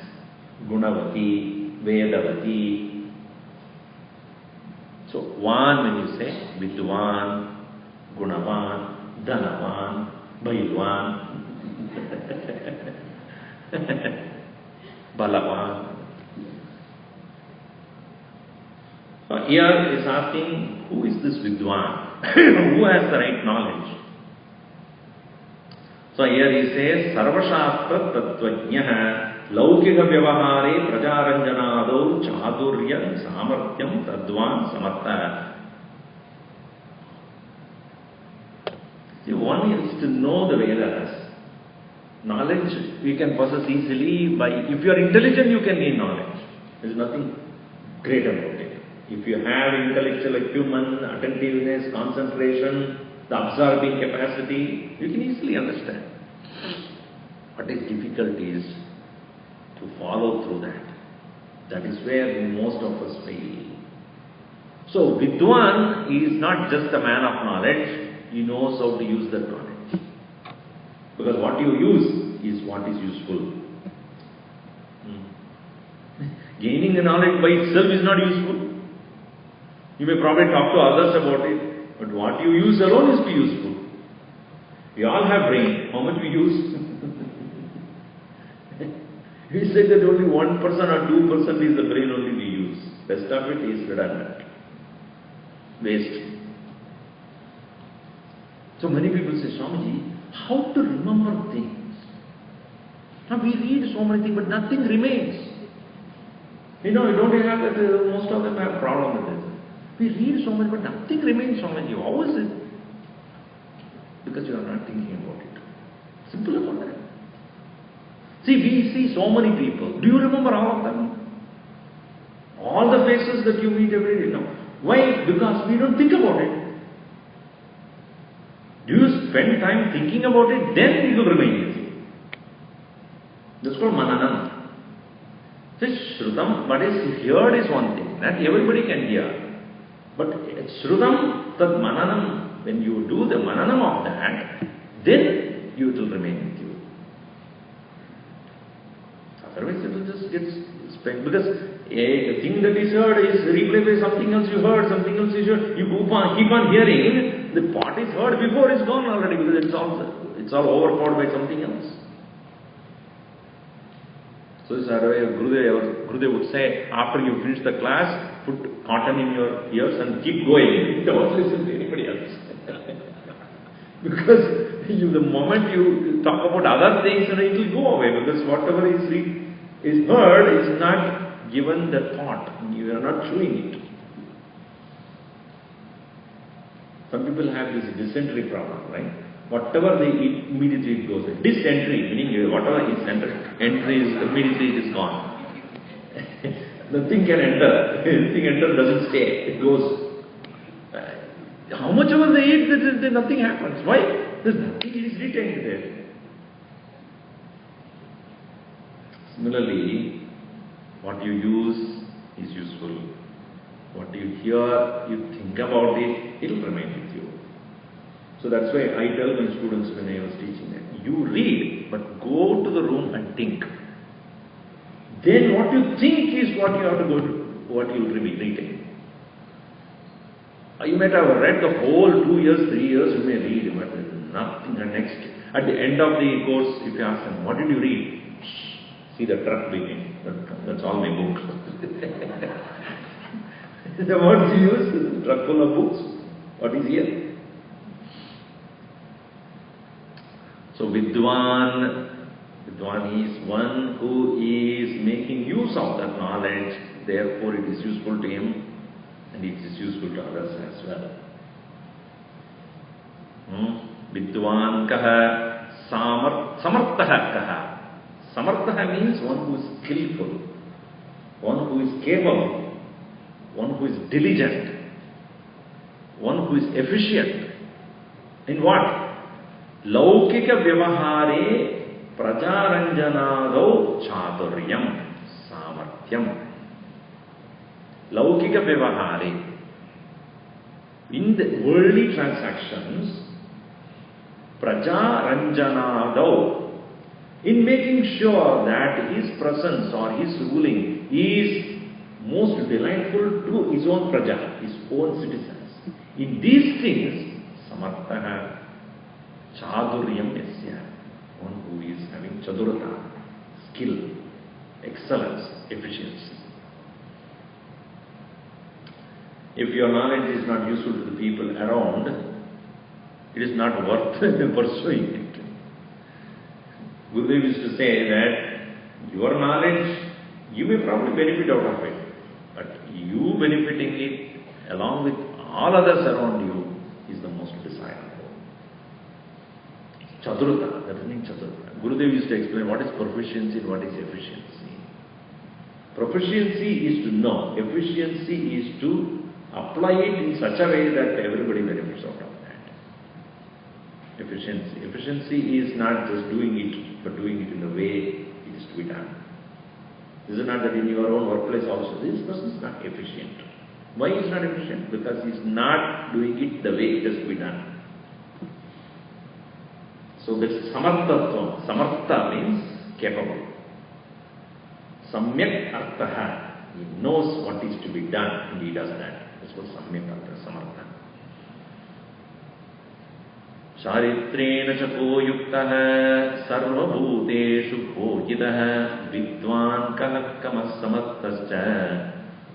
Gunavati, Vedavati. So Van, when you say Vidwan, Gunavan, Dhanavan, Bhailwan, Balavan. Here is asking, who is this Vidwan? Who has the right knowledge? So here he says, Sarvashastra Tattvajnah Laukika Vyavahare Prajaranjanado Chadurya Samartyam Tadvan Samartha. See, one is to know the Vedas. Knowledge you can possess easily by, if you are intelligent, you can gain knowledge. There is nothing great about it. If you have intellectual acumen, attentiveness, concentration, the absorbing capacity, you can easily understand. What is difficult is to follow through that. That is where most of us fail. So Vidwan is not just a man of knowledge, he knows how to use that knowledge. Because what you use is what is useful. Gaining the knowledge by itself is not useful. You may probably talk to others about it, but what you use alone is be useful. We all have brain. How much we use? We say that only 1% or 2% is the brain only we use. Rest of it is redundant. Waste. So many people say, Swamiji, how to remember things? Now we read so many things, but nothing remains. You know, you don't have that, most of them have problem with it. We read so much, but nothing remains, Swamiji. How is it? Because you are not thinking about it. Simple about that. See, we see so many people. Do you remember all of them? All the faces that you meet every day. No. Why? Because we don't think about it. Do you spend time thinking about it? Then it will remain with you. That's called mananam. See, Shrutam, what is heard is one thing. That everybody can hear. But Shrutam, that mananam, when you do the mananam of that, then it will remain with you. Otherwise it will just get spent. Because a thing that is heard is replaced by something else you heard, something else you heard. You keep on hearing, the part is heard before it's gone already because it's all overpowered by something else. So this is how Gurudev would say, after you finish the class, put cotton in your ears and keep going. Don't listen to anybody else. Because the moment you talk about other things, it will go away, because whatever is heard is not given the thought. You are not chewing it. Some people have this dysentery problem, right? Whatever they eat, immediately it goes away. Dysentery, meaning whatever is entry is immediately it is gone. Nothing can enter. Anything enter doesn't stay. It goes. How much ever they eat, nothing happens. Why? There's nothing is retained there. Similarly, what you use is useful. What you hear, you think about it, it will remain with you. So that's why I tell my students when I was teaching them, you read, but go to the room and think. Then what you think is what you have to go to, what you will retain. You might have read the whole 2 years, 3 years, you may read, but nothing. And next, at the end of the course, if you ask them, what did you read? See the truck beginning. That's all my book. The words you use, truck full of books. What is here? So Vidwan is one who is making use of that knowledge, therefore it is useful to him and it is useful to others as well. Vidwan kaha, samartha kaha. Samartha means one who is skillful, one who is capable, one who is diligent, one who is efficient. In what? Laukika vyavahare prajaranjanado chaduryam samarthyam. Laukika vyavahare. In the worldly transactions, prajaranjanado, in making sure that his presence or his ruling is most delightful to his own praja, his own citizens. In these things, samartha chaduryam yasya, one who is having chadurata, skill, excellence, efficiency. If your knowledge is not useful to the people around, it is not worth pursuing it. Gurudev used to say that your knowledge, you may probably benefit out of it, but you benefiting it along with all others around you is the most desirable. Chadurata, that means Chadurata. Gurudev used to explain what is proficiency and what is efficiency. Proficiency is to know, efficiency is to apply it in such a way that everybody benefits out of that. Efficiency. Efficiency is not just doing it, but doing it in the way it is to be done. Is it not that in your own workplace also, this person is not efficient? Why is not efficient? Because he is not doing it the way it has to be done. So this samarthatvam. Samartha means capable. Samyak arthaha. He knows what is to be done and he does that. That's what samyak artha, samartha. Charitrena chako yuktaha sarvabhuteshu bhojitaha vidwan kaha kamas samarthascha.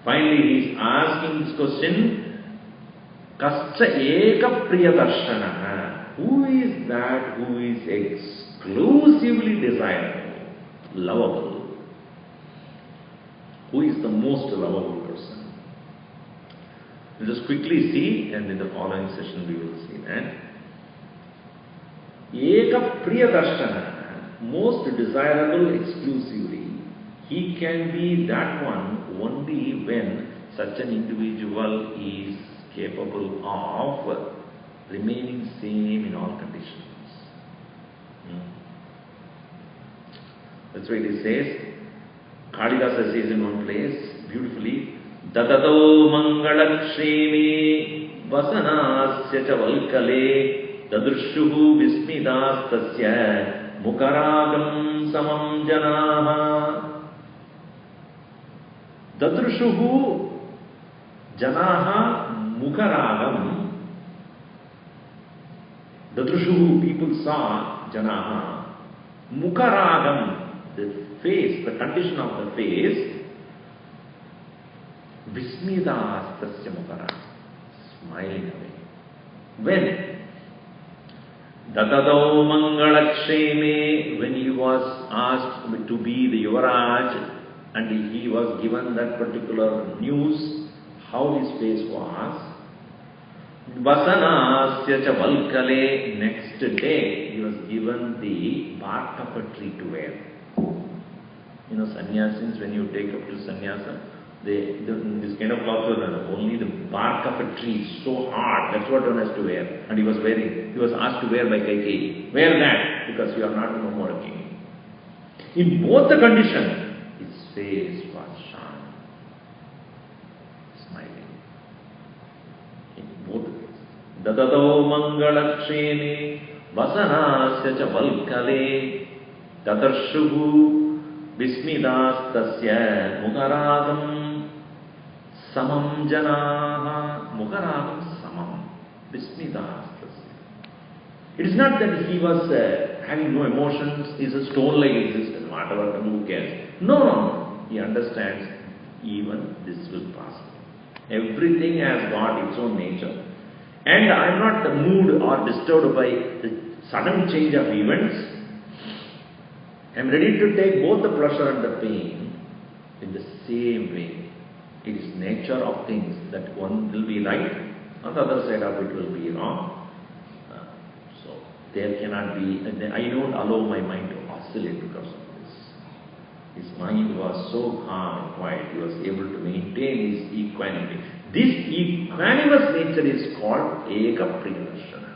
Finally he is asking this question, kascha eka priyadarshanaha. Who is that who is exclusively desirable, lovable? Who is the most lovable person? We'll just quickly see, and in the following session we will see that. Eka priyadarshana, most desirable exclusively. He can be that one only when such an individual is capable of remaining same in all conditions. That's why it says, Kalidasa says in one place beautifully, Dadado mangalakshemi vasanasya cha valkale dadrshuhu vismidastasya mukaragam samam janaha. Dadrshuhu janaha mukaragam. Dadrshuhu, people saw janaha. Mukaragam, the face, the condition of the face. Vismidastasya mukara, smiling away. When? Tatado Mangalaksheme, when he was asked to be the Yuvaraj and he was given that particular news, how his face was. Vasanasya cha Valkale, next day he was given the bark of a tree to wear. You know, sannyasins, when you take up to sannyasa, this kind of cloth, only the bark of a tree, so hard, that's what one has to wear. And he was asked to wear by Kaikeyi. Wear that, because you are not no more a king. In both the conditions, his face was shine, smiling. In both cases. Dadato Mangalakshene, Vasanasya cha Valkale, Tatarshuhu, Vismidastasya Mukaragam Samam Janaha Mukaragam Samam Vismidastasya. It is not that he was having no emotions, he is a stone-like existence, whatever, who cares. No. He understands even this will pass. Everything has got its own nature. And I am not moved or disturbed by the sudden change of events. I am ready to take both the pleasure and the pain in the same way. It is nature of things that one will be right, on the other side of it will be wrong. So there cannot be, I don't allow my mind to oscillate because of this. His mind was so calm and quiet, he was able to maintain his equanimity. This equanimous nature is called Eka Priyadarshana.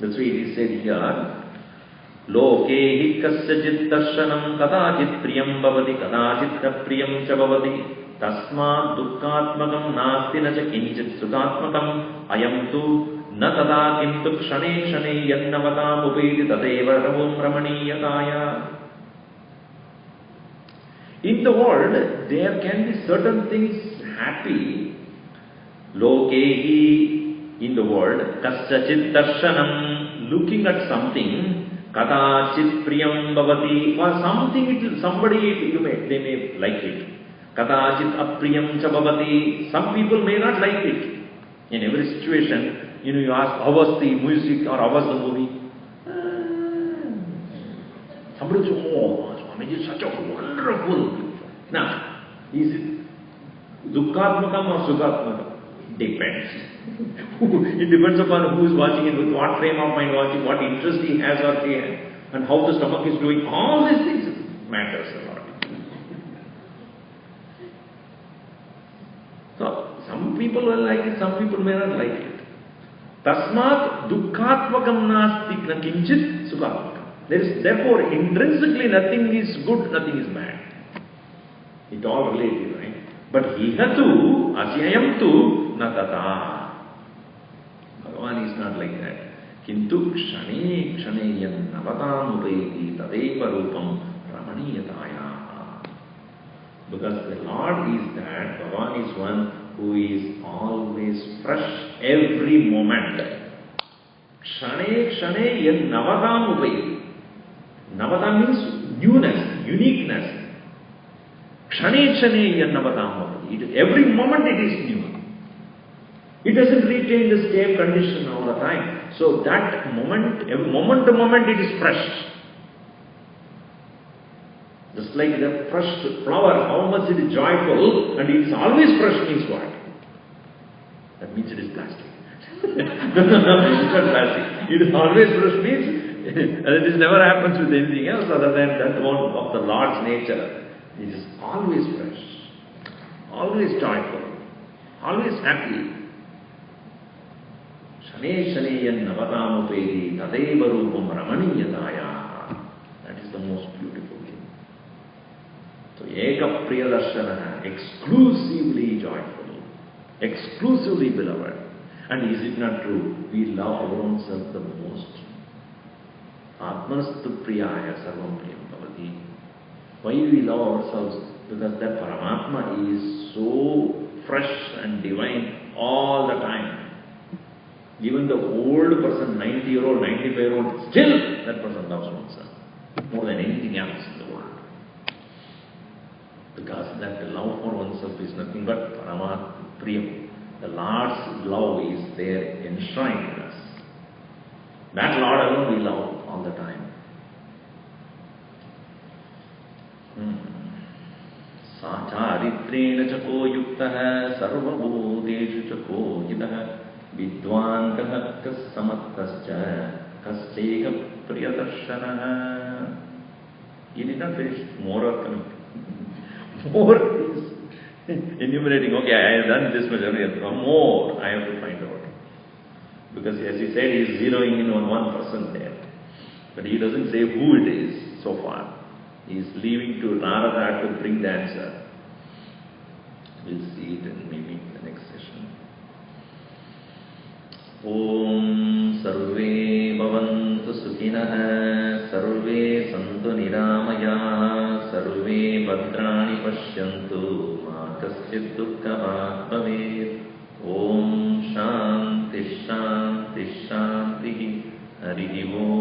That's why it is said here, Lokehi kasyajit darshanam kadachit priyam bhavati kadachit priyam cha bhavati tasmat dukkhatmakam nasti na cha kinchit sukhatmakam ayam tu na tada kintu kshane kshane yannavatam upeti tadeva ravam ramaniyataya. In the world, there can be certain things happy. Lokehi, in the world, kasyajit darshanam, looking at something, Kadachit priyam bhavati, for something, they may like it. Kadachit apriyam cha bhavati, some people may not like it. In every situation, you ask, how was the music or how was the movie? Somebody says, oh, Swamiji is such a wonderful. Now, is it dukkhatmakam or sukhatmakam? Depends. It depends upon who is watching it, with what frame of mind watching, what interest he has or she has, and how the stomach is doing. All these things matters a lot. So, some people will like it, some people may not like it. Tasmat dukkhatmakam nasti na kinchit sukhatmakam. Therefore, intrinsically nothing is good, nothing is bad. It all relative, right? But hihatu, asyayam tu, natata. Bhagavan is not like that. Kintu kshane kshane yan navatam upeti tadeva rupam ramaniyataya. Because the Lord is that, Bhagavan is one who is always fresh every moment. Kshane kshane yan navatam upeti. Navatam means newness, uniqueness. Kshane kshane yan navatam upeti. Every moment it is new. It doesn't retain the same condition all the time. So that moment, moment to moment it is fresh. Just like the fresh flower, how much it is joyful and it is always fresh means what? That means it is plastic. No, it's not plastic. It is always fresh means, and it never happens with anything else other than that one of the Lord's nature. It is always fresh, always joyful, always happy. Shane Shaneyan Navatam Upedi Tadeva Rupam Ramaniyataya. That is the most beautiful thing. So Eka Priyadarshana, exclusively joyful, exclusively beloved. And is it not true? We love our own self the most. Atmanastu Priyaya Sarvam Priyam Bhavati. Why we love ourselves? Because that Paramatma is so fresh and divine all the time. Even the old person, 90-year-old, 95-year-old, still that person loves oneself more than anything else in the world. Because that love for oneself is nothing but Paramatma Priyam. The Lord's love is there enshrined in us. That Lord alone we love all the time. Sacharitreena chako yuktaha sarvabhuteshu chako hidaha vidvantah kasamattascha kastega priyadarshanaha. He did not finish. More are coming. More is enumerating. Okay, I have done this much earlier. More I have to find out. Because as he said, he is zeroing in on one person there. But he doesn't say who it is so far. He is leaving to Narada to bring the answer. We'll see it in maybe the next session. Om Sarve Bhavantu Sukhinah Sarve Santu Niramaya Sarve Bhadrani Pashyantu Ma Kaschid Dukkha Bhavet. Om Shanti Shanti Shanti Harihi Om.